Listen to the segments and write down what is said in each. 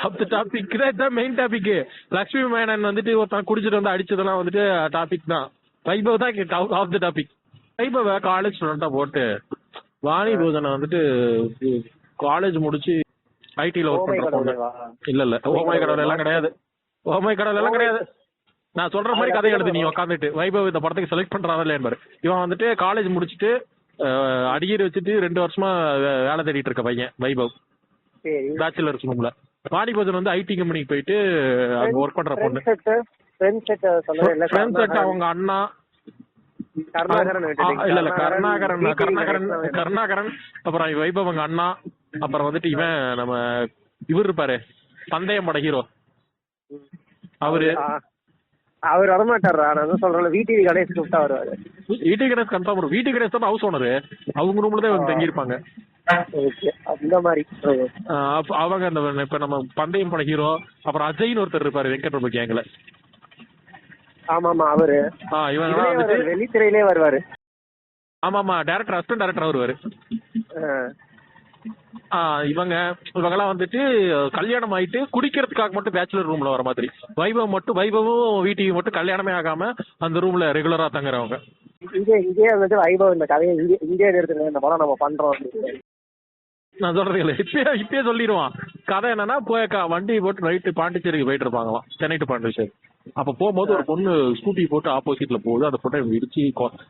Of the topic தான் main topic. Lakshmi Menon வந்துட்டு ஒருத்தன் குடிச்சிட்டு வந்து அடிச்சதெல்லாம் வந்துட்டு டாபிக் தான். வைபவ் தான் of the topic. Vaibhava college ஸ்டூடெண்டா போட்டு வாணி பூஜனை வந்துட்டு காலேஜ் முடிச்சு ஐடில ஒர்க் பண்ற பொண்ணு. இல்ல ஓமை கடவுள் எல்லாம் கிடையாது. ஓமை கடவுள் எல்லாம் கிடையாது. நான் சொல்ற மாதிரி கதை எழுது நீ உட்காந்துட்டு. வைபவ் இந்த படத்துக்கு செலக்ட் பண்றாரா இல்லையாரு. இவன் வந்துட்டு காலேஜ் முடிச்சுட்டு அடிக்கடி வச்சுட்டு 2 வருஷமா வேலை தேடிட்டு இருக்க பையன் வைபவ். பேச்சுலர்ஸ் ரூம்ல. வாணி பூஜன் வந்து ஐடி கம்பெனிக்கு போயிட்டு அங்க ஒர்க் பண்ற பொண்ணு. அவங்க அண்ணா இல்ல கருணாகரன் அப்புறம் வைபவ் அவங்க அண்ணா அப்புறம் வந்துட்டு இவன் நம்ம இவர் இருப்பாரு பந்தயம் பட ஹீரோ அவரு வரமாட்டாரா. நான் சொல்றேன் வீட்டு கணேஷ் கூப்பிட்டா வருவாரு. வீட்டு கணேஷ் கன்ஃபார்ம் வரும். வீட்டு கணேஷ் தான் ஹவுஸ் ஓனரு. அவங்க ரூம்ல தான் தங்கி இருப்பாங்க. அந்த மாதிரி அவங்க அந்த இப்ப நம்ம பந்தயம் பட ஹீரோ அப்புறம் அஜய்னு ஒருத்தர் இருப்பாரு வெங்கட் பிரபு கேங்ல. ஆமாமா அவரு வெளித்திரையிலே வருவாரு. ஆமாமா டைரக்டர் அசிஸ்டன்ட் டைரக்டர் வருவாரு. இவங்கெல்லாம் வந்துட்டு கல்யாணம் ஆயிட்டு குடிக்கிறதுக்காக மட்டும் பேச்சுலர் ரூம்ல வர மாதிரி. வைபவும் வீட்டுக்கு மட்டும் கல்யாணமே ஆகாம அந்த ரூம்ல ரெகுலரா தங்குறவங்க. இங்கே வந்துட்டு வைபவ் இந்த கதையை இங்கே எடுத்துங்க, இந்த படம் நம்ம பண்றோம். நான் சொல்றது இல்லை, இப்பயே சொல்லிடுவான். கதை என்னன்னா வண்டி போட்டு நைட்டு பாண்டிச்சேரிக்கு போயிட்டு இருப்பாங்களாம், சென்னை டு பாண்டிச்சேரி. அப்ப போகும்போது ஒரு பொண்ணு ஸ்கூட்டி போட்டு ஆப்போசிட்ல போகுது. அந்த பொண்ணை இடிச்சு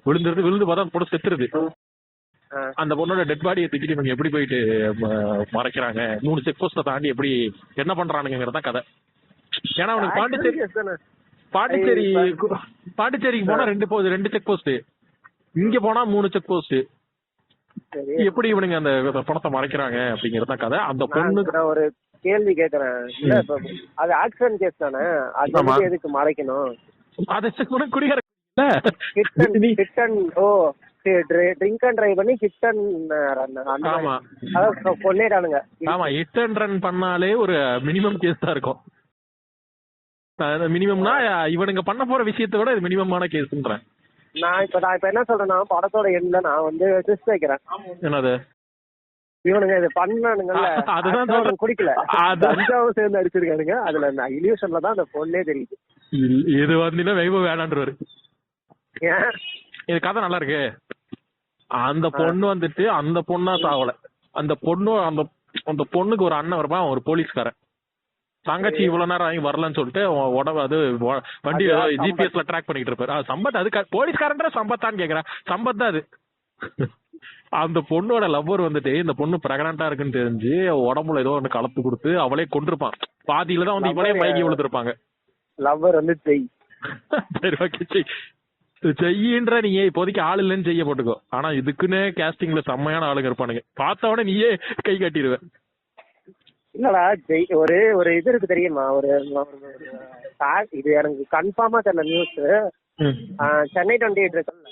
விழுந்து பார்த்தா அந்த பொண்ணு செத்துருது. அந்த பொண்ணோட டெட் பாடியை தூக்கிட்டு இவங்க எப்படி போயிட்டு மறைக்கிறாங்க, 3 செக் போஸ்ட தாண்டி எப்படி என்ன பண்றானுங்கிறதான் கதை. ஏன்னா அவனுக்கு பாண்டிச்சேரிக்கு போனா 2 செக் போஸ்ட், இங்க போனா 3 செக் போஸ்ட். எப்படி இவனுங்க அந்த பணத்தை மறைக்கிறாங்க அப்படிங்கறதான் கதை. அந்த பொண்ணு ஒரு கேள்வி கேக்குறேன், அது ஆக்சிடென்ட் கேஸ் தானே, அது எதுக்கு மறைக்கணும்? அதை குடிக்கிற ட்ரிங்க் அண்ட் டிரைவ் பண்ணி ஹிட் அண்ட் கொள்ளையிடானுங்க. ஆமா, ஹிட் அண்ட் ரன் பண்ணாலே ஒரு மினிமம் கேஸ் தான் இருக்கும். மினிமம்னா இவனுங்க பண்ண போற விஷயத்தை விட இது மினிமமான கேஸ்ன்றேன். நான் இப்ப என்ன சொல்றேன்னா, படத்தோட எண்ட்ல நான் வந்து ட்விஸ்ட் வைக்கிறேன். என்னது இவனுங்க இது பண்ணானுங்கல்ல, அதுதான் குடிக்கல, அஞ்சாவும் சேர்ந்து அடிச்சிருக்கானுங்க. அதுல இல்யூஷன்ல தான் அந்த பொண்ணே தெரியுது. இது வந்து வைபவ் வேணான்றவர். இது கதை நல்லா இருக்கு. அந்த பொண்ணு வந்துட்டு அந்த பொண்ணா சாவல. அந்த பொண்ணுக்கு ஒரு அண்ணன் வருமா, ஒரு போலீஸ்காரன். தங்கச்சி இவ்வளவு நேரம் ஆகி வரலன்னு சொல்லிட்டு அது வண்டி ஜிபிஎஸ்ல ட்ராக் பண்ணிட்டு இருப்பாரு. சம்பத் அது போலீஸ்காரன்ற சம்பத்தான்னு கேக்குறேன். சம்பத் தான் அது. அந்த பொண்ணோட லவ்வர் வந்துட்டு இந்த பொண்ணு பிரெக்னண்டா இருக்குன்னு தெரிஞ்சு உடம்புல ஏதோ ஒண்ணு கலப்பு கொடுத்து அவளே கொண்டிருப்பான். பாதியில தான் வந்து இவளே மயங்கி விழுந்திருப்பாங்க. லவ்வர் வந்து செய்யின்ற நீயே இப்போதைக்கு ஆள் இல்லைன்னு செய்ய போட்டுக்கோ. ஆனா இதுக்குன்னு கேஸ்டிங்ல செம்மையான ஆளுங்க இருப்பானுங்க. பார்த்தவொடனே நீயே கை காட்டிடுவ. இல்லடா ஒரு இது இருக்கு தெரியுமா, இது எனக்கு கன்ஃபார்மா தெரியல நியூஸ். சென்னை 28 இருக்குல்ல,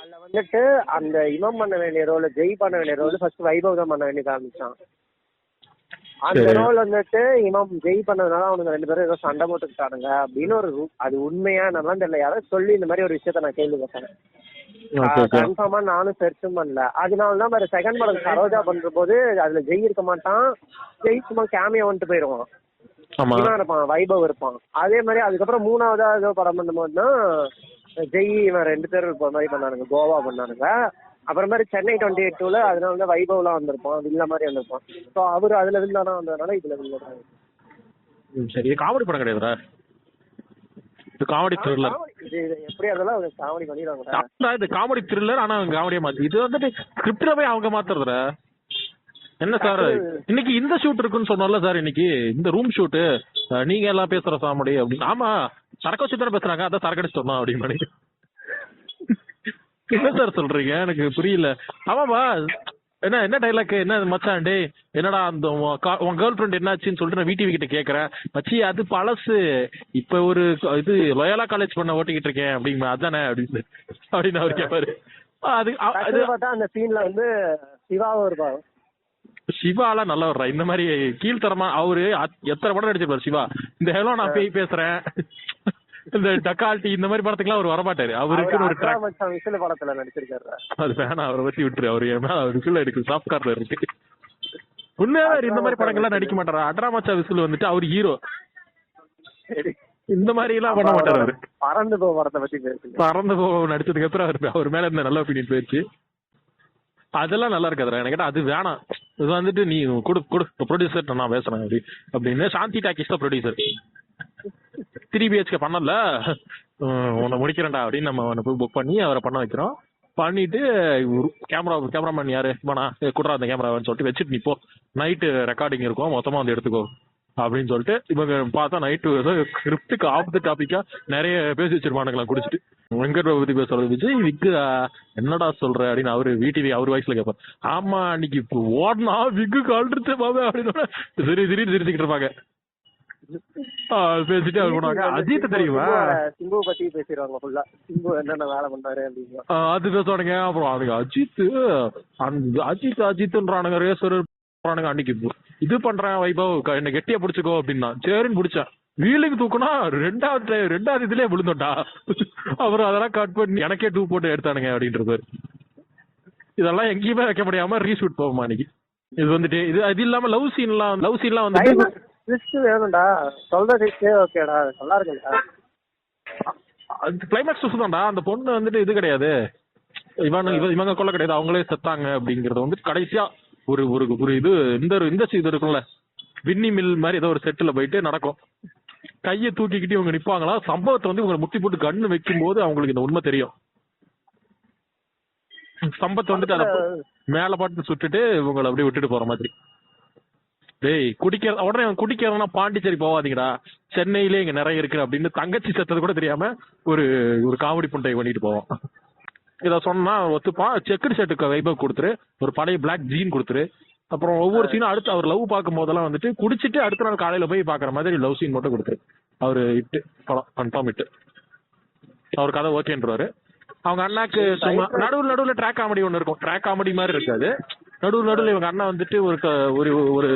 அதுல வந்துட்டு அந்த இமம் பண்ண வேண்டிய ரோல், ஜெய் பண்ண வேண்டிய ரோல் ஃபர்ஸ்ட் வைபவ் தான் பண்ண வேண்டியது ஆரம்பிச்சான். அந்த ரோல் வந்துட்டு இமம் ஜெய் பண்ணதுனால அவனுங்க 2 பேரும் ஏதோ சண்டை போட்டுக்கிட்டானுங்க அப்படின்னு ஒரு அது உண்மையா நல்லா தெரியல. யாராவது சொல்லி இந்த மாதிரி ஒரு விஷயத்த நான் கேள்விப்பட்டேன். கன்ஃபார்மா நானும் சர்ச்சும் பண்ணல. அதனாலதான் வேற செகண்ட் படம் சரோஜா பண்ற போது அதுல ஜெய் இருக்க மாட்டான், ஜெய் சும்மா கேமியா வந்துட்டு போயிருவான், இவன் இருப்பான், வைபவ் இருப்பான். அதே மாதிரி அதுக்கப்புறம் 3ஆவதா ஏதோ படம் பண்ணும்போதுதான் ஜெய் இவன் 2 பேரும் இருப்ப மாதிரி பண்ணானுங்க, கோவா பண்ணானுங்க. அப்புறம் மாதிரி சென்னை 28 அதனால வந்து வைபவ்லாம் வந்திருப்பான், வில்ல மாதிரி வந்திருப்பான். ஸோ அவரு அதுல வில்லானா வந்ததுனால இதுல வில்லதான். சரி, காமெடி படம் கிடையாதுடா, இது காமெடி த்ரில்லர். இது எப்படி அதெல்லாம் காமெடி பண்ணிடுவாங்க. இது காமெடி த்ரில்லர், ஆனா அவங்க காமெடியா மாத்தி. இது வந்துட்டு ஸ்கிரிப்ட்ல போய் அவங்க மாத்துறதுல என்ன சார். இன்னைக்கு இந்த ஷூட் இருக்குன்னு சொன்னோம்ல சார், இன்னைக்கு இந்த ரூம் ஷூட்டு நீங்க எல்லாம் பேசுற சாமடி அப்படின்னு. ஆமா, சரக்கு வச்சு தானே பேசுறாங்க, அதான் சரக்கு அடிச்சிட்டோம் அப்படின்னு. என்ன சார் சொல்றீங்க, எனக்கு புரியல. ஆமாமா, என்ன டைலாக், என்ன மச்சான் டே என்னடா அந்த உன் கேர்ள் ஃப்ரெண்ட் என்னாச்சுன்னு சொல்லிட்டு நான் வீட்டு கிட்ட கேக்குறேன். மச்சி அது பழசு, இப்ப ஒரு இது லோயலா காலேஜ் பண்ண ஓட்டிக்கிட்டு இருக்கேன் அப்படிங்க, அதானே அப்படின்னு அவர் கேட்பாரு. அந்த சீன்ல வந்து சிவாவும் இருப்பாரு. சிவாலாம் நல்ல வர்றா. இந்த மாதிரி கீழ்த்தரமா அவரு எத்தனை படம் நடிச்சிருப்பாரு சிவா. இந்த ஹலோ நான் பேய் பேசுறேன், இந்த டக்கால்ட்டி, இந்த மாதிரி படத்துக்குலாம் அவர் வரமாட்டாரு. அவருக்கு ஒரு படத்துல நடிச்சிருக்காரு. அது வேணா, அவரை பத்தி விட்டுரு. அவரு ஏன்னா அவர் விசில் எடுக்கு சாஃப்ட் கார்ல இருக்கு. உண்மையாவே இந்த மாதிரி படங்கள்லாம் நடிக்க மாட்டாரா? அட்ராமச்சா விசில் வந்துட்டு அவர் ஹீரோ. இந்த மாதிரி எல்லாம் பண்ண மாட்டாரு அவரு. பறந்து போ படத்தை பத்தி பேசுங்க. பறந்து போ நடிச்சதுக்கு அப்புறம் அவர் மேல இருந்த நல்ல ஒப்பீனியன் போயிடுச்சு. அதெல்லாம் நல்லா இருக்காதுடா. எனக்கு கேட்டா அது வேணாம். இது வந்துட்டு நீ கொடு ப்ரொடியூசர் நான் பேசுறேன் அப்படின்னு சாந்தி டாக்கிஸ் தான் ப்ரொடியூசர். 3 BHK பண்ணல உன்னை முடிக்கிறேன்டா அப்படின்னு நம்ம போய் புக் பண்ணி அவரை பண்ண வைக்கிறோம். பண்ணிட்டு கேமராமேன் யாரு வேணா குடுறா அந்த கேமரான்னு சொல்லிட்டு வச்சுட்டு நிப்போ, நைட்டு ரெக்கார்டிங் இருக்கும் மொத்தமா வந்து எடுத்துக்கோ அப்படின்னு சொல்லிட்டு இவங்க பார்த்தா நைட்டு ஸ்கிரிப்டுக்கு ஆஃப் த டாபிக்கா நிறைய பேசி வச்சிருப்பானுங்களா குடிச்சிட்டு. வெங்கட் பத்தி பேசுறது விஜய் விக்கு என்னடா சொல்ற அப்படின்னு அவரு வீட்டிவி அவர் வயசுல கேட்பாரு. ஆமா அன்னைக்கு ஓடனா விக்கு கால்டுச்சு பாபா அப்படின்னு திடீர்னு சிரிச்சுக்கிட்டு இருப்பாங்க. பேசிட்டு அவர் பண்ணுவாங்க. அஜித் தெரியுமா? சிம்பு பத்தி பேசிடுவாங்க ஃபுல்லா. சிம்பு என்னென்ன வேலை பண்ணாரு அப்படின்னு அது பேசுவானுங்க. அப்புறம் அதுக்கு அஜித்ன்றானுங்க ரேசர் அன்னைக்கு இது பண்றேன் வைபவ் என்ன கெட்டியா பிடிச்சுக்கோ அப்படின்னா சரின்னு பிடிச்சேன். வீலுக்கு தூக்குனா ரெண்டாவது இதுலயே விழுந்தோட்டா. அப்புறம் அதெல்லாம் கட் பண்ணி எனக்கே 2 போட்டு எடுத்தானுங்க அப்படின்றது. இதெல்லாம் எங்கேயுமே வைக்க முடியாம ரீஷூட் போகுமா அன்னைக்கு. இது வந்துட்டு இது இல்லாம லவ் சீன்லாம் வந்து வேணும்டா சொல்றது ஓகேடா நல்லா இருக்குடா. அது கிளைமேக்ஸ் தான்டா. அந்த பொண்ணு வந்துட்டு இது கிடையாது, இவங்க கொல்ல கிடையாது, அவங்களே செத்தாங்க அப்படிங்கறது வந்துட்டு கடைசியா ஒரு ஒரு இது இந்த இது இருக்கும்ல வின்னி மில் மாதிரி ஏதோ ஒரு செட்டுல போயிட்டு நடக்கும். கையை தூக்கிக்கிட்டு இவங்க நிப்பாங்களா, சம்பவத்தை வந்து இவங்க முட்டி போட்டு கண்ணு வைக்கும் போது அவங்களுக்கு இந்த உண்மை தெரியும். சம்பவத்தை வந்துட்டு அதை மேல பாட்டு சுட்டுட்டு இவங்களை அப்படியே விட்டுட்டு போற மாதிரி. டேய் உடனே குடிக்கிறதுனா பாண்டிச்சேரி போவாதீங்கடா, சென்னையிலே இங்க நிறைய இருக்கு அப்படின்னு தங்கச்சி செத்தது கூட தெரியாம ஒரு காமெடி புண்டை பண்ணிட்டு போவோம். இத சொன்னா ஒத்துப்பான். செக்குடு ஷர்ட்டுக்கு வைபவ் கொடுத்துரு, ஒரு பழைய பிளாக் ஜீன் கொடுத்துரு. அப்புறம் ஒவ்வொரு சீனும் அடுத்து அவர் லவ் பார்க்கும் போதெல்லாம் வந்துட்டு குடிச்சிட்டு அடுத்த நாள் காலையில போய் பாக்குற மாதிரி லவ் சீன் மட்டும் கொடுத்துரு. அவரு இட்டு படம் கன்ஃபார்ம் இட்டு அவர் கதை ஓகேன்றாரு. அவங்க அண்ணாக்கு சும்மா நடுவுல ட்ராக் காமெடி ஒண்ணு இருக்கும். ட்ராக் காமெடி மாதிரி இருக்காது. நடுவுல இவங்க அண்ணா வந்துட்டு ஒரு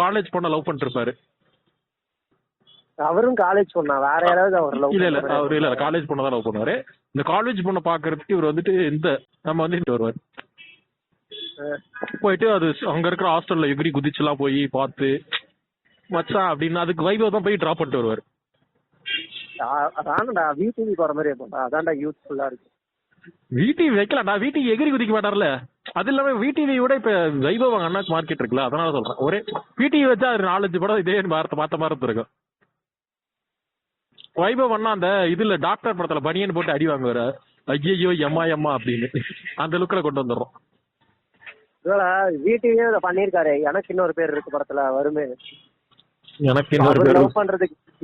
காலேஜ் பொண்ணை லவ் பண்ணிட்டு இருப்பாரு. அவரும் காலேஜ் பொண்ணா வேற யாராவது அவர் லவ் இல்ல அவரு இல்ல காலேஜ் பொண்ணை தான் லவ் பண்ணுவாரு. இந்த காலேஜ் பொண்ணை பாக்குறதுக்கு இவர் வந்துட்டு நம்ம வந்துட்டு வருவாரு. போயிட்டு அது அங்க இருக்கிற ஹாஸ்டல்ல எகிரி குதிச்சுலாம் போய் பார்த்து மச்சான் அப்படின்னு அதுக்கு வைபவ் தான் போய் டிராப் பண்ணிட்டு வருவாரு. அதான்டா வீட்டுக்கு போற மாதிரி இருக்கும்டா. அதான்டா யூஸ்ஃபுல்லா இருக்கு. வீட்டிவி வைக்கலாம்டா. வீட்டுக்கு எகிரி குதிக்க மாட்டார்ல. அது இல்லாம வீட்டிவி விட இப்ப வைபவ் அவங்க அண்ணாக்கு மார்க்கெட் இருக்குல்ல, அதனால சொல்றேன். ஒரே வீட்டிவி வச்சா அது 4-5 படம் இதே மாத்த மாதிரி இருக்கும். வைபவ் அண்ணா அந்த இதுல டாக்டர் படத்துல பனியன் போட்டு அடி வாங்குவாரு, ஐயோ எம்மா அப்படின்னு அந்த லுக்ல கொண்டு வந்துடுறோம். வீட்டையே பண்ணிருக்காரு. எனக்கு இன்னொரு பேர் இருக்கு படத்துல வருமே. எனக்கு இன்னொரு பேர்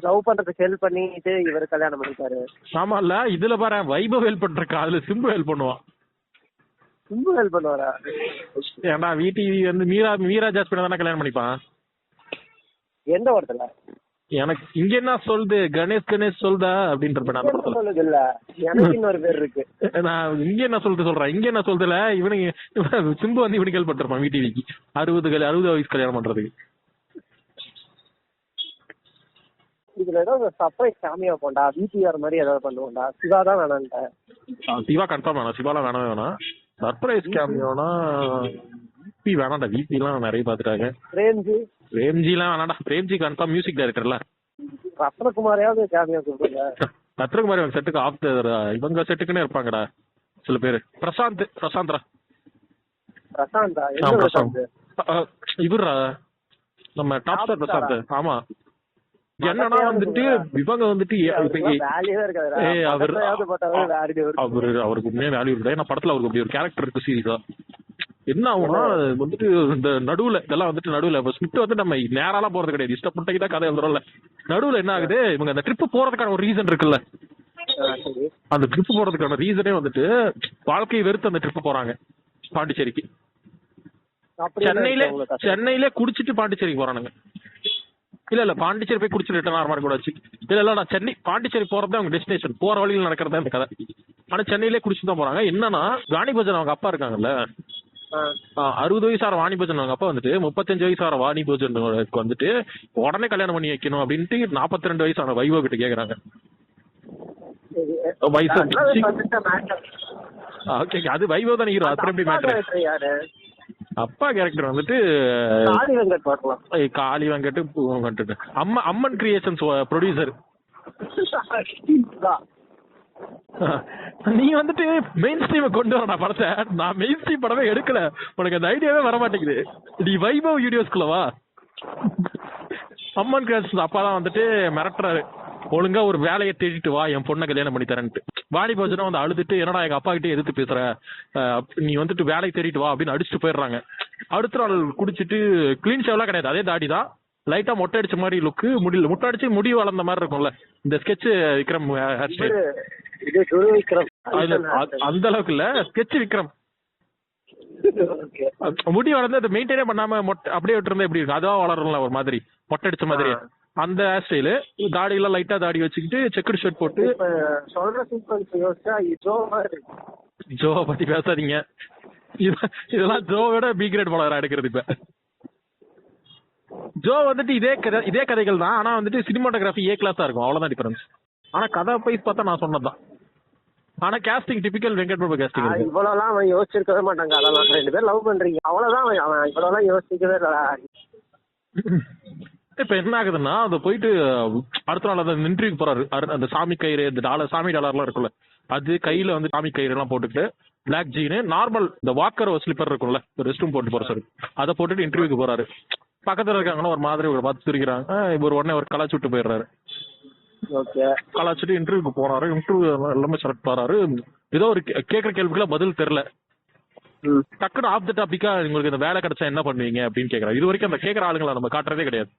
லவ் பண்றதுக்கு ஹெல்ப் பண்ணிட்டு இவர் கல்யாணம் பண்ணிட்டாரு. ஆமா இல்ல இதுல பாரு வைபவ் ஹெல்ப் பண்றக்கா, அதுல சிம்பு ஹெல்ப் பண்ணுவான். சிம்பு ஹெல்ப் பண்ணுவாரா? ஏன்னா வீட்டிவி வந்து மீரா ஜாஸ்மின் தானே கல்யாணம் பண்ணிப்பான். எந்த படத்துல? எனக்கு இங்க என்ன சொல்லுது கணேஷ் சொல்லுதா அப்படின்ற சொல்லுது இல்ல. எனக்கு இன்னொரு பேர் இருக்கு. நான் இங்க என்ன சொல்றேன். இங்க என்ன சொல்றதுல இவனுக்கு சிம்பு வந்து இவனுக்கு ஹெல்ப் பண்ணிருப்பான் வீட்டிவிக்கு 60 வயசு கல்யாணம் பண்றதுக்கு. இதுல ஏதாவது சர்ப்ரைஸ் காமியா போண்டா, விடிஆர் மாதிரி ஏதாவது பண்ணுவோம்டா. சிவா தான் வேணான்ட்ட. சிவா கன்ஃபார்ம் வேணாம். சிவாலாம் வேணாம். சர்ப்ரைஸ் கேமியோனா விபி வேணாம்டா. விபி எல்லாம் நிறைய பாத்துட்டாங்க. பிரேம்ஜி எல்லாம் வேணாம்டா. பிரேம்ஜி கன்ஃபார்ம் மியூசிக் டைரக்டர்ல. ரத்னகுமாரையாவது கேமியா கூப்பிடுங்க. ரத்னகுமார் இவங்க செட்டுக்கு இவங்க செட்டுக்குன்னே இருப்பாங்கடா சில பேரு. பிரசாந்த் இவரா நம்ம டாப் ஸ்டார் பிரசாந்த். ஆமா என்னன்னா வந்துட்டு இவங்க வந்துட்டு அவருக்கு உண்மையா வேல்யூ இருக்கு. ஏன்னா படத்துல அவருக்கு அப்படி ஒரு கேரக்டர் இருக்கு சீரியஸா. என்ன ஆகும்னா வந்துட்டு இந்த நடுவுல இதெல்லாம் வந்துட்டு நடுவுல ஸ்கிரிப்ட் வந்து நம்ம நேராலாம் போறது கிடையாது. இஷ்டப்பட்டக்கு தான் கதை எழுதுறோம்ல. நடுவுல என்ன ஆகுது, இவங்க அந்த ட்ரிப் போறதுக்கான ஒரு ரீசன் இருக்குல்ல, அந்த ட்ரிப் போறதுக்கான ரீசனே வந்துட்டு வாழ்க்கையை வெறுத்து அந்த ட்ரிப் போறாங்க பாண்டிச்சேரிக்கு. சென்னையில குடிச்சிட்டு பாண்டிச்சேரிக்கு போறானுங்க. இல்ல பாண்டிச்சேரி போய் குடிச்சு ரிட்டர்ன் ஆற மாதிரி கூட வச்சு இல்ல சென்னை பாண்டிச்சேரி போறதே அவங்க டெஸ்டினேஷன். போற வழியில் நடக்கிறதா இந்த கதை. ஆனா சென்னையிலே குடிச்சு தான் போறாங்க. என்னன்னா வாணிபஜன் அவங்க அப்பா இருக்காங்கல்ல, 60 வயசார வாணிபஜன் அவங்க அப்பா வந்துட்டு 35 வயசார வாணிபஜன் வந்துட்டு உடனே கல்யாணம் பண்ணி வைக்கணும் அப்படின்ட்டு 42 வயசான வைபவ் கிட்ட கேக்குறாங்க. அது வைபவ் தானே ஹீரோ. அப்புறம் எப்படி மேட்டர் அப்பா கேரக்டர் வந்துட்டு காளி வெங்கட் பார்க்கலாம். காளி வெங்கட் அம்மன் கிரியேஷன்ஸ் ப்ரொடியூசர். நீ வந்துட்டு மெயின் ஸ்ட்ரீமை கொண்டு வரடா படத்தை. நான் மெயின் ஸ்ட்ரீம் படமே எடுக்கல, உனக்கு அந்த ஐடியாவே வர மாட்டேங்குது. நீ வைபவ் வீடியோஸ்குள்ளவா? அம்மன் கிரியேஷன்ஸ் அப்பா தான் வந்துட்டு மிரட்டுறாரு, ஒழுங்கா ஒரு வேலையை தேடிட்டு வா, என் பொண்ணை கல்யாணம் பண்ணி தரேன்ட்டு. வாணி போச்சுன்னா வந்து அழுதுட்டு, என்னடா எங்க அப்பா கிட்டே எதிர்த்து பேசுற, நீ வந்துட்டு வேலையை தேடிட்டு வா அப்படின்னு அடிச்சுட்டு போயிடுறாங்க. அடுத்த நாள் குடிச்சிட்டு கிளீன் ஷேவ்லாம் கிடையாது, அதே தாடி தான், லைட்டா மொட்டை அடிச்ச மாதிரி லுக்கு, முடியல முட்டை அடிச்சு முடி வளர்ந்த மாதிரி இருக்கும்ல இந்த ஸ்கெட்ச் விக்ரம் ஹேர் ஸ்டைல். அந்த அளவுக்கு இல்ல, ஸ்கெட்ச் விக்ரம் முடி வளர்ந்து அதை மெயின்டைனே பண்ணாம அப்படியே விட்டுருந்தா எப்படி இருக்கும், அதான் வளரும்ல ஒரு மாதிரி மொட்டை அடிச்ச மாதிரி. அந்த ஹேர் ஸ்டைலு, தாடி எல்லாம் லைட்டா தாடி வச்சுக்கிட்டு செக்குடு ஷர்ட் போட்டு. ஜோவை பத்தி பேசாதீங்க, இதெல்லாம் ஜோவோட பி கிரேட் படம் எடுக்கிறது. இப்ப ஜோ வந்துட்டு இதே கதைகள் தான், ஆனா வந்துட்டு சினிமாட்டோகிராஃபி ஏ கிளாஸா இருக்கும், அவ்வளவுதான் டிஃபரன்ஸ். ஆனா கதை பைஸ் பார்த்தா நான் சொன்னதுதான். ஆனா casting typical Venkat Prabhu casting. இவ்வளவுலாம் அவன் யோசிச்சிருக்கவே மாட்டாங்க, அதெல்லாம் 2 பேர் லவ் பண்றீங்க அவ்வளவுதான், அவன் இவ்வளவுலாம் யோசிக்கவே இல்லை. இப்ப என்ன ஆகுதுன்னா, அது போயிட்டு அடுத்த நாள் அந்த இன்டர்வியூக்கு போறாரு, அந்த சாமி கயிறு, இந்த சாமி டாலர்லாம் இருக்குல்ல, அது கையில வந்து சாமி கயிறு எல்லாம் போட்டுக்கிட்டு, பிளாக் ஜீனு, நார்மல் இந்த வாக்கர் ஸ்லிப்பர் இருக்கும்ல, ரெஸ்ட் ரூம் போட்டு போற சார், அதை போட்டுட்டு இன்டர்வியூக்கு போறாரு. பக்கத்துல இருக்காங்கன்னா ஒரு மாதிரி ஒரு பார்த்து சிரிக்கிறாங்க, இவர் உடனே ஒரு கலாச்சு விட்டு போயிடுறாரு. கலாச்சிட்டு இன்டர்வியூக்கு போறாரு. இன்டர்வியூ எல்லாமே செலக்ட் போறாரு. ஏதோ ஒரு கேட்கற கேள்விக்குள்ள பதில் தெரியல, டக்குனு ஆஃப் த டாபிக்கா உங்களுக்கு இந்த வேலை கிடைச்சா என்ன பண்ணுவீங்க அப்படின்னு கேட்கறாரு. இது வரைக்கும் அந்த கேட்கற ஆளுங்களை நம்ம காட்டுறதே கிடையாது.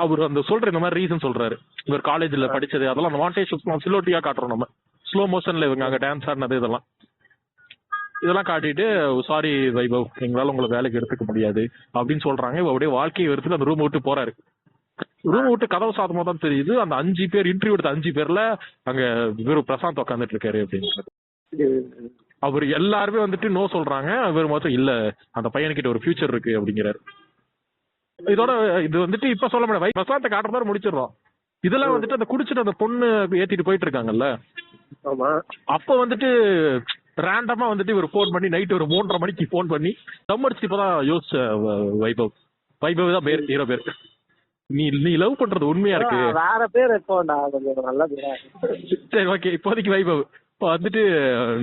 அவர் அந்த சொல்ற இந்த மாதிரி ரீசன் சொல்றாரு, இவர் காலேஜ்ல படிச்சது அதெல்லாம் அந்த வாண்டேஜ் சிலோட்டியா காட்டுறோம் நம்ம, ஸ்லோ மோஷன்ல இவங்க அங்க டான்ஸ் ஆடினது இதெல்லாம் காட்டிட்டு, சாரி வைபவ், எங்களால உங்களை வேலைக்கு எடுத்துக்க முடியாது அப்படின்னு சொல்றாங்க. இவ அப்படியே வாழ்க்கையை வெறுத்து அந்த ரூம் விட்டு போறாரு. ரூம் விட்டு கதவு சாதமா தான் தெரியுது, அந்த 5 பேர் இன்டர்வியூ எடுத்த 5 பேர்ல அங்க இவரு பிரசாந்த் உட்காந்துட்டு இருக்காரு அப்படின்றது. அவர் எல்லாருமே வந்துட்டு நோ சொல்றாங்க, இவர் மட்டும் இல்ல அந்த பையன்கிட்ட ஒரு ஃபியூச்சர் இருக்கு அப்படிங்கிறாரு. இதோட இது வந்துட்டு இப்ப சொல்ல முடியாது, பிரசாந்தை காட்டுற மாதிரி முடிச்சிடறோம். இதெல்லாம் வந்துட்டு அந்த குடிச்சிட்டு அந்த பொண்ணு ஏத்திட்டு போயிட்டு இருக்காங்கல்ல, அப்ப வந்துட்டு ரேண்டமா வந்துட்டு இவர் போன் பண்ணி நைட் ஒரு 3:30 மணிக்கு போன் பண்ணி தம்மடிச்சு இப்பதான் யோசிச்ச வைபவ் தான் பேர், ஹீரோ பேர். நீ லவ் பண்றது உண்மையா இருக்கு, வேற பேர் நல்ல பேரா. சரி ஓகே, இப்போதைக்கு வைபவ் வந்துட்டு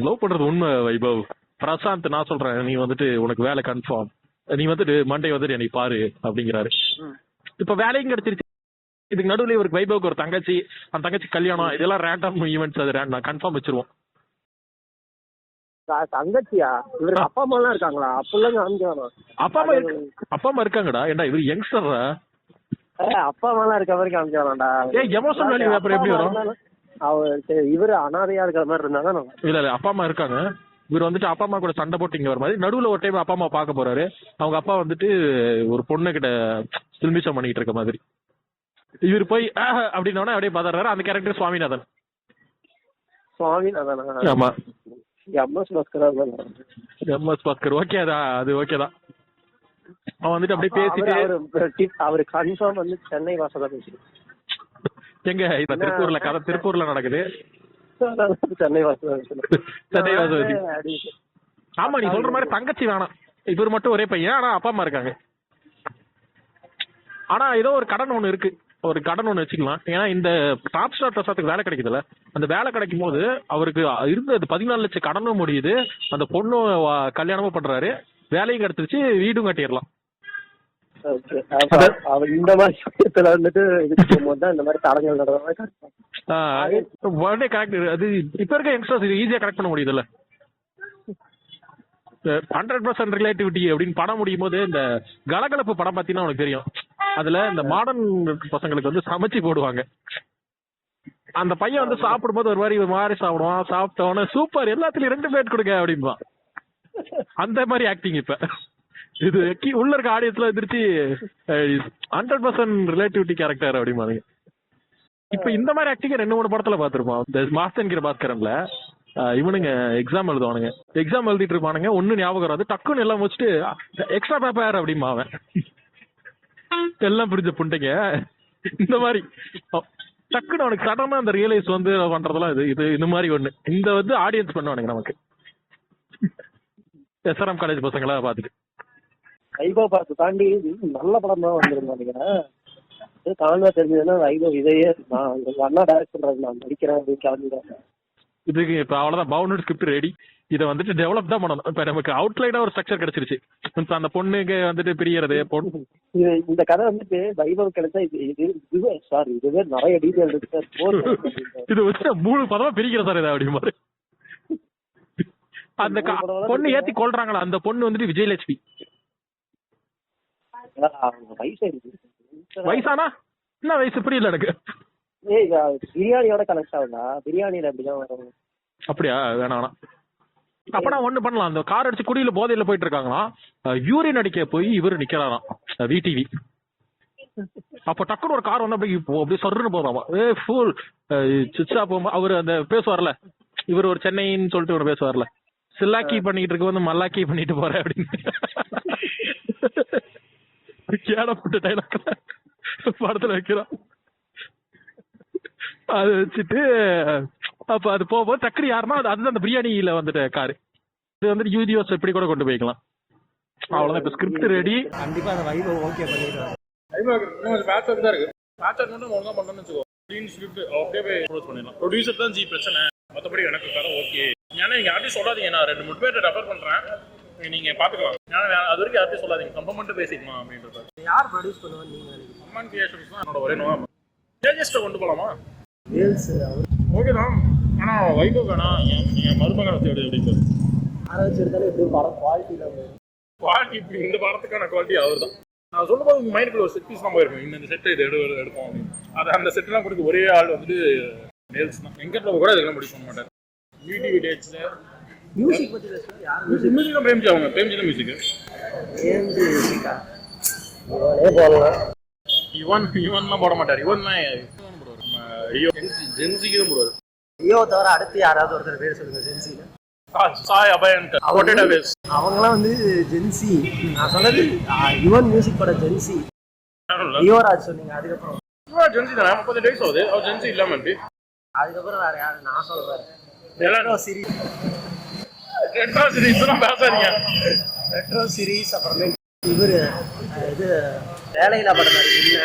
லவ் பண்றது உண்மை வைபவ், பிரசாந்த் நான் சொல்றேன், நீ வந்துட்டு உனக்கு வேலை கன்ஃபார்ம், நீ வந்துட்டு மண்டே வந்துட்டு என்னை பாரு அப்படிங்கிறாரு. இப்ப வேலையும் கிடைச்சிருச்சு. இதுக்கு நடுவில் இவருக்கு வைபவுக்கு ஒரு தங்கச்சி, அந்த தங்கச்சி கல்யாணம், இதெல்லாம் ரேண்டம் ஈவெண்ட்ஸ், அது ரேண்டம் கன்ஃபார்ம் வச்சிருவோம். தங்கச்சியா? இவருக்கு அப்பா அம்மா எல்லாம் இருக்காங்களா? அப்பா அம்மா இருக்காங்கடா, ஏன்டா இவர் யங்ஸ்டர்ரா, அப்பா அம்மா எல்லாம் இருக்க மாதிரி காமிச்சாடா. எமோஷனல் வேல்யூ அப்புறம் எப்படி வரும்? இவரு அனாதையா இருக்கிற மாதிரி இருந்தாலும் இல்ல அப்பா அம்மா இருக்காங்க. இவர் வந்துட்டு அப்பா அம்மா கூட சண்டை போட்டு இங்க வர மாதிரி நடுவுல ஒரு டைம் அப்பா அம்மா பார்க்க போறாரு. அவங்க அப்பா வந்துட்டு ஒரு பொண்ணு கிட்ட சில்மிஷம் பண்ணிட்டு இருக்க மாதிரி, இவர் போய் அப்படின்னோட அப்படியே பதறாரு. அந்த கேரக்டர் சுவாமிநாதன். ஆமா, எம்எஸ் பாஸ்கர். ஓகே அது ஓகேதான். அவன் வந்துட்டு அப்படியே பேசிட்டு அவரு கன்ஃபார்ம் வந்து சென்னை வாசதான் பேசிட்டு எங்க இப்ப திருப்பூர்ல நடக்குது. சென்னை வாசல். ஆமா, நீ சொல்ற மாதிரி தங்கச்சி வேணாம், இவர் மட்டும் ஒரே பையன், ஆனா அப்பா அம்மா இருக்காங்க. ஆனா ஏதோ ஒரு கடன் ஒண்ணு இருக்கு, ஒரு கடன் ஒண்ணு வச்சுக்கலாம். ஏன்னா இந்த டாப் ஸ்டார் பிரசாத்துக்கு வேலை கிடைக்குதுல்ல, அந்த வேலை கிடைக்கும் போது அவருக்கு இருந்தது 14 லட்சம் கடனும் முடியுது, அந்த பொண்ணு கல்யாணமும் பண்றாரு, வேலையும் கிடைச்சிருச்சு, வீடும் கட்டிடலாம். இந்த மாதிரி விஷயத்துல வந்துட்டு இதுக்கு போகும்போது தான் இந்த மாதிரி தடங்கள் நடந்தது. அது இப்ப இருக்க யங்ஸ்டர்ஸ் ஈஸியா கரெக்ட் பண்ண முடியுதுல்ல. 100% ரிலேட்டிவிட்டி அப்படின்னு படம் முடியும் போது, இந்த கலகலப்பு படம் பார்த்தீங்கன்னா உனக்கு தெரியும், அதுல இந்த மாடர்ன் பசங்களுக்கு வந்து சமைச்சு போடுவாங்க. அந்த பையன் வந்து சாப்பிடும்போது ஒரு மாதிரி சாப்பிடுவான், சாப்பிட்டவன சூப்பர் எல்லாத்துலயும் 2 பிளேட் கொடுங்க அப்படின்பான். அந்த மாதிரி ஆக்டிங் இப்ப இது உள்ள இருக்க ஆடியன்ஸ்ல எதிர்த்து 100% ரிலேட்டிவிட்டி கேரக்டர் அப்படிம்பாங்க. இப்ப இந்த மாதிரி ஆக்டிங் 2-3 படத்துல பாத்துருப்போம். இந்த மாஸ்டன்கிற பாஸ்கரன்ல இவனுங்க எக்ஸாம் எழுதுவானுங்க, எக்ஸாம் எழுதிட்டு இருப்பானுங்க, ஒண்ணு ஞாபகம் வராது, டக்குன்னு எல்லாம் முடிச்சுட்டு எக்ஸ்ட்ரா பேப்பர் அப்படிமா அவன் எல்லாம் புரிஞ்ச புண்டைங்க. இந்த மாதிரி டக்குன்னு அவனுக்கு சடனா அந்த ரியலைஸ் வந்து பண்றதெல்லாம் இது இந்த மாதிரி ஒண்ணு இந்த வந்து ஆடியன்ஸ் பண்ணுவானுங்க நமக்கு. SRM காலேஜ் பசங்களா பாத்துட்டு வைபவ் படத்தை தாண்டி நல்ல படம் தான் வந்துருங்க நினைக்கிறேன். காண தெரிஞ்சதுன்னா வைபவ் இதையே நான் எங்க அண்ணா டைரக்ட் பண்றது நான் நடிக்கிறேன் அப்படின்னு கிளம்பிடுறாங்க. இதுக்கு இப்ப அவ்வளவுதான் பவுண்டட் ஸ்கிரிப்ட் ரெடி. இதை வந்துட்டு டெவலப் தான் பண்ணணும். இப்ப நமக்கு அவுட்லைனா ஒரு ஸ்ட்ரக்சர் கிடைச்சிருச்சு. இப்ப அந்த பொண்ணுக்கு வந்துட்டு பிரியறது பொண்ணு இந்த கதை வந்துட்டு வைபவ் கிடைச்சா இதுவே சார் இதுவே நிறைய டீடைல் இருக்கு சார். இது வச்சு 3 பதமா பிரிக்கிற சார் இதை அப்படி மாதிரி. அந்த பொண்ணு ஏத்தி கொள்றாங்களா அந்த பொண்ணு வந்துட்டு விஜயலட்சுமி. வயசானா என்ன வயசு புரியல எனக்கு. ஏய் பிரியாணியோட கனெக்ட் ஆகுதா? பிரியாணியில அப்படிதான் வரும். அப்படியா? வேணாம். அப்பனா ஒண்ணு பண்ணலாம். அந்த கார் அடிச்சு குடியில போதையில போயிட்டு இருக்காங்களாம். யூரின் அடிக்க போய் இவரு நிக்கிறாராம் VTV. அப்ப டக்குனு ஒரு கார் வந்து அப்படியே சருன்னு போதாமா. ஃபுல் சிச்சா போமா. அவரு அந்த பேசுவார்ல, இவர் ஒரு சென்னைன்னு சொல்லிட்டு ஒரு பேசுவார்ல, சில்லாக்கி பண்ணிட்டு இருக்க வந்து மல்லாக்கி பண்ணிட்டு போறேன் அப்படின்னு கேடப்பட்ட டைலாக் படத்துல வைக்கிறான். அது வச்சுட்டு அப்ப அது போகும்போது டக்குனு யாருன்னா அதுதான் அந்த பிரியாணியில வந்துட்டு காரு. இது வந்துட்டு யூடியோஸ் எப்படி கூட கொண்டு போய்க்கலாம். அவ்வளவுதான். இப்ப ஸ்கிரிப்ட் ரெடி. கண்டிப்பா அந்த வைபவ் ஓகே பண்ணிடுவாங்க. பேட்ச் தான் இருக்கு. பேட்ச் மட்டும் ஒழுங்கா பண்ணணும்னு வச்சுக்கோ. க்ளீன் ஸ்கிரிப்ட் அப்படியே போய் க்ளோஸ் பண்ணிடலாம். ப்ரொடியூசர் தான் பிரச்சனை. மற்றபடி எனக்கு கதை ஓகே. ஏன்னா நீங்க யார்ட்டையும் சொல்லாதீங்க. நான் 2-3 பேர் ரெஃபர் பண்றேன். நீங்க பாத்துக்கலாம். ஏன்னா அது வரைக்கும் யார்ட்டையும் சொல்லாதீங்க. கம்பம் மட்டும் பேசிக்கலாம் அப்படின்றது. யார் ப்ரொடியூஸ் பண்ணுவாங்க நீங்க நினைக்கிறீங்க? அம்மான் கிரியேஷன்ஸ் தான் என்னோட ஒரே நோக்கம். ஜேஜஸ்ட கொண்டு போலாமா? ரீல்ஸ் ஓகே தான். ஆனா வைபவ் வேணாம். என் மருமகனை தேடி அப்படின்றது. யாரை வச்சிருந்தாலும் எப்படி படம் குவாலிட்டியில குவாலிட்டி இந்த படத்துக்கான குவாலிட்டி அவர் தான். நான் சொல்லும்போது உங்க மைண்டுக்குள்ள ஒரு செட் பீஸ் தான் போயிருக்கும். இந்த செட்டை இது எடுப்போம் அப்படின்னு. அது அந்த செட்லாம் கொடுத்து ஒரே ஆள் வந்துட்டு நேல்ஸ் தான். வெங்கட் கூட இதெல்லாம் முடிக்க மாட்டார். VTV டேட்ஸ்ல மியூசிக் பத்தி பேசுறது யார்? மியூசிக் தான் பிரேம்ஜி. அவங்க பிரேம்ஜி தான் மியூசிக். ஏஎம்ஜி மியூசிக்கா? இவனே போடலாம். இவன்லாம் போட மாட்டார். இவன் தான் ஜென்சிக்கு தான் போடுவார். ஐயோ தவிர அடுத்து யாராவது ஒருத்தர் பேர் சொல்லுங்க. ஜென்சில சாய் அபயன்கர் அவங்களாம் வந்து ஜென்சி. நான் சொன்னது யுவன் மியூசிக் பட ஜென்சி. யுவராஜ் சொன்னீங்க. அதுக்கப்புறம் ஜென்சி தானே. 35 வயசு ஆகுது. அவர் ஜென்சி இல்லாம இருக்கு. அதுக்கப்புறம் வேற யாரு? நான் சொல்றேன் ரெட்ரோ சீரிஸ் தான் பேசாதீங்க. Retro series. அப்புறமே இவரு இது வேலையில்லா படம் இல்ல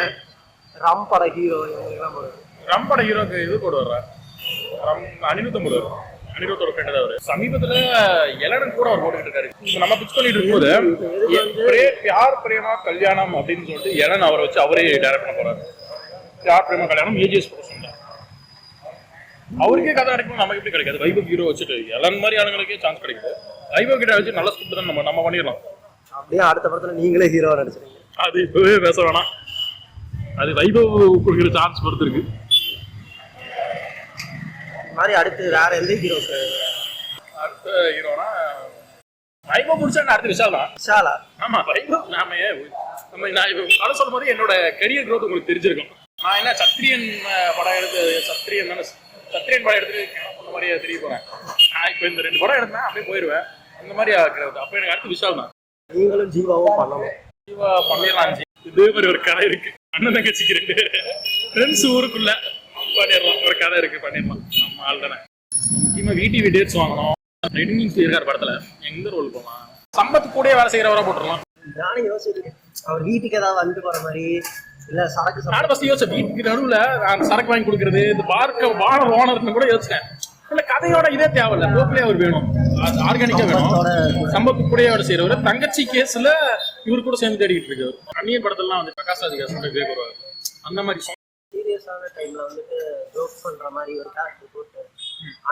ரம் பட ஹீரோ இவங்கெல்லாம் போடுவார். ரம் பட ஹீரோக்கு இது போடுவார். அனிருத்தம் போடுவார். அனிருத்தோட ஃப்ரெண்ட் தான் அவரு. சமீபத்துல எலடன் கூட அவர் போட்டுக்கிட்டு இருக்காரு. நம்ம பிக்ஸ் பண்ணிட்டு இருக்கும்போது யார் பிரேமா கல்யாணம் அப்படின்னு சொல்லிட்டு எலன் அவரை வச்சு அவரே டைரக்ட் பண்ண போறாரு. யார் பிரேமா கல்யாணம் AGS ப்ரொடக்ஷன் தான். அவருக்கே கதை கிடைக்கும். நமக்கு எப்படி கிடைக்காது? வைபவ் ஹீரோ வச்சுட்டு எலன் மாதிரி ஆளுங்களுக்கே சான்ஸ் கிடைக்குது. வைபவ் கிட்ட வச்சு நல்ல ஸ்கிரிப்ட் தான் நம்ம பண்ணிடலாம். அப்படியே அடுத்த படத்துல நீங்களே ஹீரோ நடிச்சிருக்கீங்க. அது இப்பவே பேச வேணாம். அது வைபவ் கொடுக்குற சான்ஸ் பொறுத்து இருக்கு. மாதிரி அடுத்து வேற எந்த ஹீரோக்கு? அடுத்த ஹீரோனா வைபவ் முடிச்சா அடுத்த விஷால் தான். விஷாலா? ஆமா வைபவ். நான் இப்போ கதை சொல்லும் போது என்னோட கரியர் க்ரோத் உங்களுக்கு தெரிஞ்சிருக்கும். நான் என்ன சத்திரியன் படம் எடுத்து சத்திரியன் படம் எடுத்துட்டு அந்த மாதிரியே தெரிய போறேன். நான் இப்போ இந்த 2 படம் எடுத்தேன் அப்படியே போயிடுவேன். அந்த மாதிரி அப்போ எனக்கு அடுத்து விஷால் தான். நீங்களும் ஜீவாவும் பண்ணலாம். ஜீவா பண்ணிடலாம். இதே மாதிரி ஒரு கதை இருக்கு. அண்ணன் தங்கச்சிக்கு 2 ஃப்ரெண்ட்ஸ் ஊருக்குள்ள பண்ணிடலாம். ஒரு கதை இருக்கு. பண்ணிடலாம். நம்ம ஆள் தானே. முக்கியமா VTV டேட்ஸ் வாங்கணும். ரெடினிங் இருக்கார் படத்துல. எந்த ரோல் போகலாம்? சம்பத்து கூட வேலை செய்யறவரா போட்டுடலாம். நானும் யோசிச்சிருக்கேன். அவர் வீட்டுக்கு ஏதாவது வந்துட்டு போற மாதிரி இல்ல சரக்கு. நானும் ஃபர்ஸ்ட் யோசிச்சேன். வீட்டுக்கு நடுவுல நான் சரக்கு வாங்கி கொடுக்கறது, இந்த பார் ஓனர்னு கூட யோசிச்சேன். இல்ல கதையோட இதே தேவையில்ல. போக்குலயே அவர் வேணும். ஆர்கானிக்கா வேணும். சம்பத்து கூட வேலை செய்யறவர். தங்கச்சி கேஸ்ல இவரு கூட சேர்ந்து தேடிட்டு இருக்காரு. அந்நியன் படத்தெல்லாம் வந்து பிரகாஷ் ராஜ் வருவாரு. அந்த மாதிரி சீரியஸான டைம்ல வந்துட்டு ஜோக் பண்ற மாதிரி ஒரு கேரக்டர் போட்டு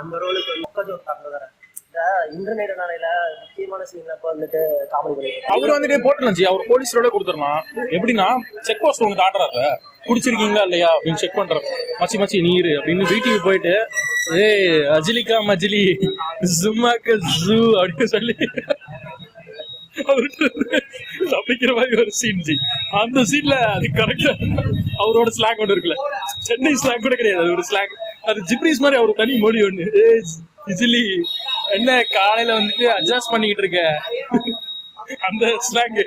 அந்த ரோலுக்கு மொக்க ஜோக் தந்துறாரு. இந்த இன்டர்நெட் நாளையில முக்கியமான சீன்ல அப்ப வந்துட்டு காமெடி பண்ணிருக்காரு. அவர் வந்துட்டு போட்டுருந்துச்சு. அவர் போலீஸ் ரோல கொடுத்துடலாம். எப்படின்னா செக் போஸ்ட் ஒன்று காட்டுறாரு. குடிச்சிருக்கீங்களா இல்லையா அப்படின்னு செக் பண்றோம். மச்சி நீர் அப்படின்னு VTV போயிட்டு அஜிலிகா மஜிலி ஜும்மாக்கு ஜூ அப்படின்னு சொல்லி அவருக்கு தப்பிக்கிற மாதிரி ஒரு சீன். அந்த சீன்ல அது கரெக்டா அவரோட ஸ்லாங் ஒன்று இருக்குல்ல. சென்னை ஸ்லாங் கூட கிடையாது. அது ஒரு ஸ்லாங். அது ஜிப்ரீஸ் மாதிரி அவர் தனி மொழி ஒண்ணு. இஜிலி என்ன காலையில வந்துட்டு அட்ஜஸ்ட் பண்ணிக்கிட்டு இருக்க அந்த ஸ்லாங்.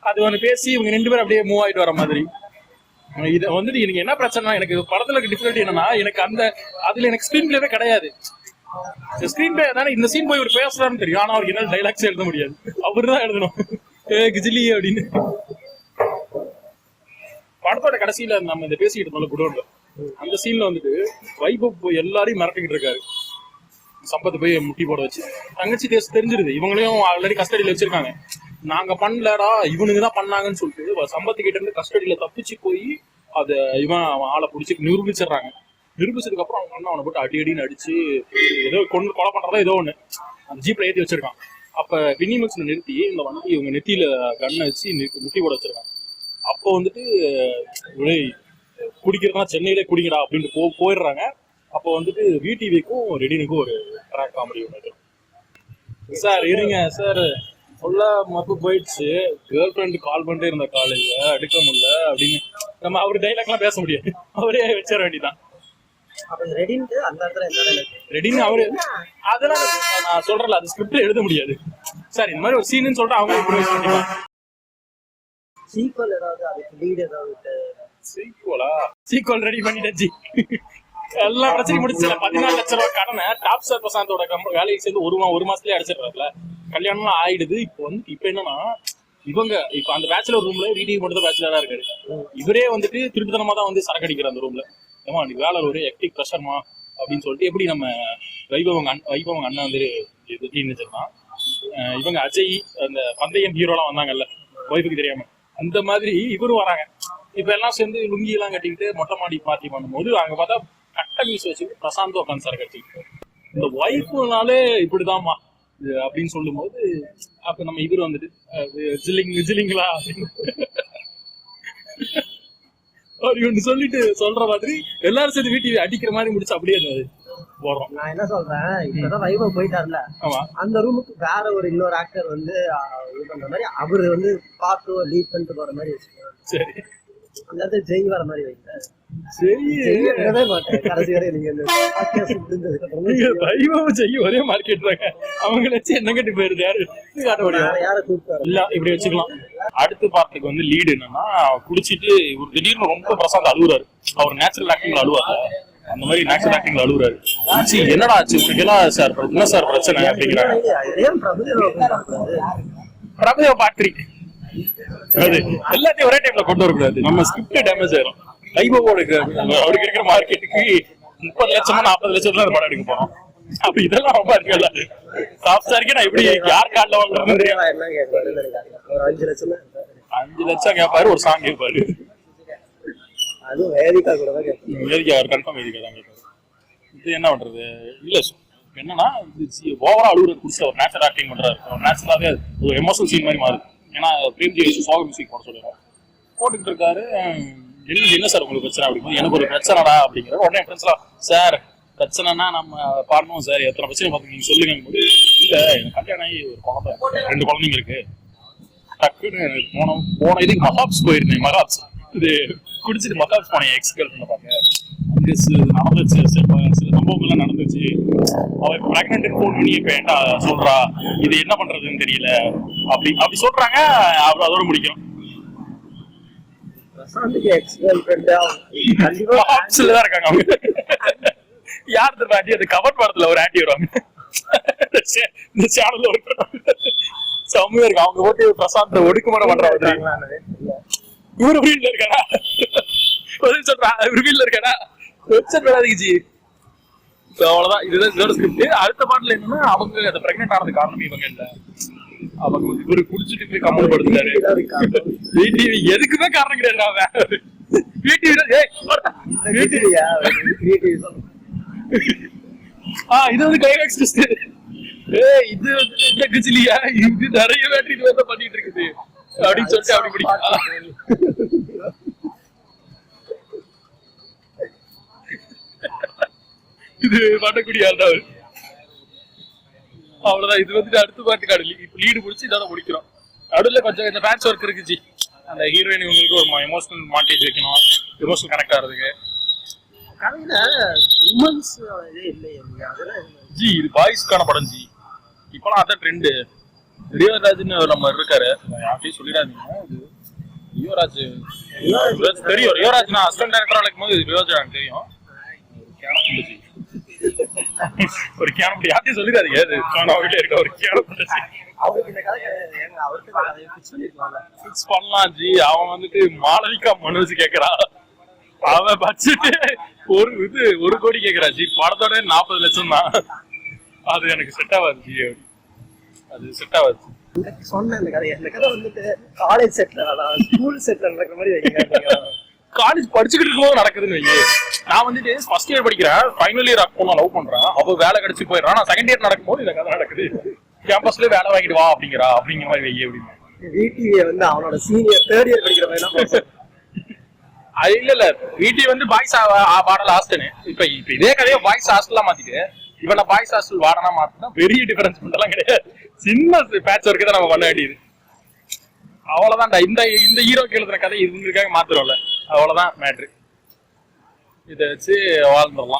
அது ஒண்ணு பேசி இவங்க 2 பேரும் அப்படியே மூவ் ஆயிட்டு வர மாதிரி. இதை வந்துட்டு எனக்கு என்ன பிரச்சனை, எனக்கு படத்துல டிஃபிகல்ட்டி என்னன்னா எனக்கு அதுல எனக்கு ஸ்கிரீன் பிளேவே கிடையாது. ஸ்கிரீன் பிளே தானே, இந்த சீன் போய் ஒரு பேசுறாருன்னு தெரியும், ஆனா அவருக்கு என்ன டைலாக்ஸ் எழுத முடியாது, அவரு தான் எழுதணும் கிஜிலி அப்படின்னு. படத்தோட கடைசியில நம்ம இந்த பேசிக்கிட்டு இருந்தோம்ல குடோன்ல, அந்த சீன்ல வந்துட்டு வைபவ் போய் எல்லாரையும் மிரட்டிக்கிட்டு இருக்காரு. சம்பத்தை போய் முட்டி போட வச்சு தங்கச்சி தெரிஞ்சிருது, இவங்களையும் ஆல்ரெடி கஸ்டடியில வச்சிருக்காங்க. நாங்க பண்ணலடா இவனுக்கு தான் பண்ணாங்கன்னு சொல்லிட்டு சம்பத்து கிட்ட இருந்து கஸ்டடியில தப்பிச்சு போய் அத இவன் ஆளை பிடிச்சி நிரூபிச்சிடுறாங்க. நிரூபிச்சதுக்கு அப்புறம் அவங்க அண்ணன் அவனை போட்டு அடி அடின்னு அடிச்சு ஏதோ கொலை பண்றதா ஏதோ ஒண்ணு அந்த ஜீப்ல ஏற்றி வச்சிருக்கான். அப்ப வினிமக்ஸ்ல நிறுத்தி இந்த வண்டி இவங்க நெத்தியில கண்ணை வச்சு முட்டி போட வச்சிருக்காங்க. அப்போ வந்துட்டு குடிக்கிறதுனா சென்னையிலே குடிக்கிறா அப்படின்ட்டு போயிடுறாங்க. அப்போ வந்துட்டு விடிவிக்கும் ரெடினுக்கும் ஒரு ட்ராக் காமெடி ஒன்று. சார் இருங்க சார், ஃபுல்லா மப்பு போயிடுச்சு, கேர்ள் ஃப்ரெண்டு கால் பண்ணிட்டே இருந்த காலேஜ் எடுக்க முடியல அப்படின்னு நம்ம அவரு டைலாக்லாம் பேச முடியாது, அவரே வச்சிட வேண்டியதான். ரெடின்னு அவரு அதெல்லாம் நான் சொல்றேன்ல, அது ஸ்கிரிப்ட் எழுத முடியாது சார். இந்த மாதிரி ஒரு சீன் சொல்லிட்டு அவங்க சீக்வல் ரெடி பண்ணிட்டாச்சு, எல்லா பிரச்சனையும் முடிச்சல. 14 லட்சம் ரூபாய் கடனை டாப் ஸ்டார் பிரசாந்தோட வேலைக்கு சேர்ந்து ஒரு மாசத்துலயே அடிச்சிடுறாருல. கல்யாணம் ஆயிடுது. இப்ப என்னன்னா இவங்க இப்ப அந்த பேச்சுலர் ரூம்ல வீட்டுக்கு மட்டும் தான் பேச்சுலரா இருக்காரு. இவரே வந்துட்டு திருட்டுத்தனமா தான் வந்து சரக்கு அடிக்கிற அந்த ரூம்ல. ஏமா நீ வேலை ஒரு எக்டிக் ப்ரெஷர்மா அப்படின்னு சொல்லிட்டு எப்படி நம்ம வைபவங்க அண்ணன் வந்து டீனேஜர்தான். இவங்க அஜய் அந்த பந்தயம் ஹீரோலாம் வந்தாங்கல்ல ஒய்ஃபுக்கு தெரியாம, அந்த மாதிரி இவரும் வராங்க. இப்ப எல்லாம் சேர்ந்து லுங்கி எல்லாம் கட்டிக்கிட்டு மொட்டை மாடி பார்ட்டி பண்ணும்போது அங்க பார்த்தா கட்ட மீஸ் வச்சுக்கிட்டு பிரசாந்த் உட்காந்து சார் கட்டிக்கிட்டு இந்த ஒய்ஃபுனாலே இப்படிதான்மா அப்படின்னு சொல்லும் போது அப்ப நம்ம இவர் வந்துட்டு விஜிலிங்களா அப்படின்னு சொல்லிட்டு சொல்ற மாதிரி எல்லாரும் சேர்ந்து வீட்டுக்கு அடிக்கிற மாதிரி முடிச்சு அப்படியே போடுறோம். நான் என்ன சொல்றேன், இப்பதான் வைபவ் போயிட்டாருல, அந்த ரூமுக்கு வேற ஒரு இன்னொரு ஆக்டர் வந்து இது பண்ற மாதிரி அவரு வந்து பார்த்து லீட் பண்ணிட்டு போற மாதிரி வச்சுக்கோங்க. சரி, அந்த இடத்துல ஜெய் வர மாதிரி வைங்க. சரி மாட்டேன் கடைசி வரை நீங்க வைபவ் ஜெய் ஒரே மார்க்கெட் தாங்க, அவங்க வச்சு என்ன கட்டி போயிருது யாரு காட்ட முடியாது, யாரை கூப்பிட்டு இல்ல இப்படி வச்சுக்கலாம். அடுத்த பார்ட்டுக்கு வந்து லீடு என்னன்னா குடிச்சிட்டு ஒரு திடீர்னு ரொம்ப பிரசாந்த் அழுகுறாரு. அவர் நேச்சுரல் ஆக்டிங்ல அழுவாரு, அந்த மாதிரி நேச்சுரல் ஆக்டிங்ல அழுகுறாரு. என்னடா ஆச்சு உங்களுக்கு எல்லாம் சார், என்ன சார் பிரச்சனை அப்படிங்கிறாங்க. பிரபுதேவ பாட்ரி அது எல்லாத்தையும் ஒரே டைம்ல கொண்டு வரக்கூடாது, நம்ம ஸ்கிரிப்ட் டேமேஜ் ஆயிரும். வைபவோட அவருக்கு இருக்கிற மார்க்கெட்டுக்கு 30 லட்சமா 40 லட்சத்துல அந்த படம் எடுக்க போறோம். அப்ப இதெல்லாம் ரொம்ப இருக்குல்ல, சாப்ட்வேருக்கு நான் எப்படி யார் கார்டுல வாங்குறது 5 லட்சம் கேட்பாரு, ஒரு சாங் கேட்பாரு. அதுவும் வேதிகா கூட தான் கேட்பாரு, வேதிகா அவர் கன்ஃபார்ம் வேதிகா தான் கேட்பாரு. இது என்ன பண்றது இல்ல என்னன்னா ஓவரா அழுகுற குடிச்சு ஒரு நேச்சுரல் ஆக்டிங் பண்றாரு. நேச்சுரலாவே ஒரு எமோஷனல் சீன் மாதிரி மாறுது. ஏன்னா பிரேம்ஜி சோக மியூசிக் போட சொல்லுவாங்க, போட்டுக்கிட்டு இருக்காரு. என்ன சார் உங்களுக்கு பிரச்சனை அப்படிங்கும்போது எனக்கு ஒரு பிரச்சனைடா அப்படிங்கிற உடனே ஃப்ரெண்ட்ஸ்லாம் சார் பிரச்சனைனா நம்ம பாடணும் சார், எத்தனை பிரச்சனை பார்த்து நீங்க சொல்லுங்க போது இல்ல எனக்கு கல்யாணம் ஆகி ஒரு குழந்தை 2 குழந்தைங்க இருக்கு. டக்குன்னு போன இதுக்கு மகாப்ஸ் போயிருந்தேன். மகாப்ஸ் இது குடிச்சிட்டு மகாப்ஸ் போனேன் எக்ஸ் கேர்ள் பண்ண பாக்க. நடந்துச்சு சில சம்பவங்கள்லாம் நடந்துச்சு. அவன் பிரெக்னன்ட் ஃபோன் பண்ணி இப்ப என்ன சொல்றா, இது என்ன பண்றதுன்னு தெரியல அப்படி சொல்றாங்க. அப்புறம் அதோட முடிக்கும். இருக்காங்க அவங்க யார் ஆண்டி, அந்த கவர் படத்துல ஒரு ஆண்டி வருவாங்க இந்த சேனல்ல ஒரு செம்மையா இருக்கு. அவங்க போட்டு பிரசாந்த் ஒடுக்குமுறை பண்றாங்க. இவரு வீட்டுல இருக்காரா சொல்றா, இவரு வீட்டுல இருக்காரா வெப்சைட் விடாதீங்கஜி. அவ்வளவுதான், இதுதான் இதோட ஸ்கிரிப்ட். அடுத்த பாட்டுல என்னன்னா அவங்க அந்த பிரெக்னென்ட் ஆனது காரணமே இவங்க இல்ல, அவங்க இவரு குடிச்சிட்டு போய் கம்மல் படுத்துட்டாரு. எதுக்குமே காரணம் கிடையாது. அவன் இது வந்து கிளைமேக்ஸ் ட்விஸ்ட். இது வந்து கிஜிலியா, இது நிறைய பேட்டரி இது பண்ணிட்டு இருக்குது அப்படின்னு சொல்லிட்டு அப்படி பிடிக்கும். இது பண்ணக்கூடிய ஆள் தான். அவ்வளவுதான். இது வந்துட்டு அடுத்த பாட்டு காடு இப்ப லீடு முடிச்சு இதோட முடிக்கிறோம். நடுவில் கொஞ்சம் இந்த பேட்ச் ஒர்க் இருக்குச்சு. அந்த ஹீரோயின் இவங்களுக்கு ஒரு எமோஷனல் மாண்டேஜ் வைக்கணும், எமோஷனல் கனெக்ட் ஆகிறதுக்கு. ஜி இது பாய்ஸ்க்கான படம் ஜி. இப்பெல்லாம் அதான் ட்ரெண்டு. ரியோராஜ்னு நம்ம இருக்காரு, யார்ட்டையும் சொல்லிடாதீங்க. ரியோராஜ் தெரியும். ரியோராஜ் நான் அசிஸ்டன்ட் டைரக்டரா இருக்கும் போது ரியோராஜ் எனக்கு தெரியும். ஒரு கேரக்டர் யார்ட்டையும் சொல்லிடாதீங்க, அது அவர்கிட்ட இருக்க ஒரு கேரக்டர் அவருக்கு இந்த கதை அவருக்கு கதையை ஃபிக்ஸ் பண்ணிருக்கலாம்ல. ஃபிக்ஸ் பண்ணலாம் ஜி. அவன் வந்துட்டு மாளவிகா மனோஜ் கேக்குறான், அவன் பட்ஜெட் ஒரு கோடி கேக்குறான் ஜி. படத்தோட 40 லட்சம் தான். அது எனக்கு செட் ஆகாது ஜி, அது செட் ஆகாது. சொன்னேன் இந்த கதையை. இந்த கதை வந்துட்டு காலேஜ் செட்ல ஸ்கூல் செட்ல நடக்கிற மாதிரி வைங்க. காலேஜ் படிச்சுக்கிட்டு இருக்கும்போது நடக்குதுன்னு வைங்க. நான் வந்துட்டு ஃபர்ஸ்ட் இயர் படிக்கிறேன், ஃபைனல் இயர் பொண்ணு லவ் பண்றேன், அவ வேலை கிடைச்சு போயிடறான். நான் செகண்ட் இயர் நடக்கும்போது இந்த கதை நடக்குது. கேம்பஸ்ல வேலை வாங்கிட்டு வா அப்படிங்கிற மாதிரி வையே அப்படின்னு. வீட்டிலேயே வந்து அவனோட சீனியர் தேர்ட் இயர் படிக்கிற மாதிரி அது இல்ல வீட்டி வந்து பாய்ஸ் வாட லாஸ்ட்னு இப்ப இதே கதையை பாய்ஸ் ஹாஸ்டலா மாத்திட்டு இவனை பாய்ஸ் ஹாஸ்டல் வாடனா மாத்தினா பெரிய டிஃபரன்ஸ் பண்ணலாம் கிடையாது. சின்ன பேட்ச் ஒர்க்கு தான் நம்ம பண்ண வேண்டியது. அவ்வளவுதான்டா. இந்த ஹீரோக்கு எழுதுற கதை இவங்களுக்காக மாத்துறோம்ல, அவ்வளவுதான் மேட்ரு. இதை வச்சு வாழ்ந்துடலாம்.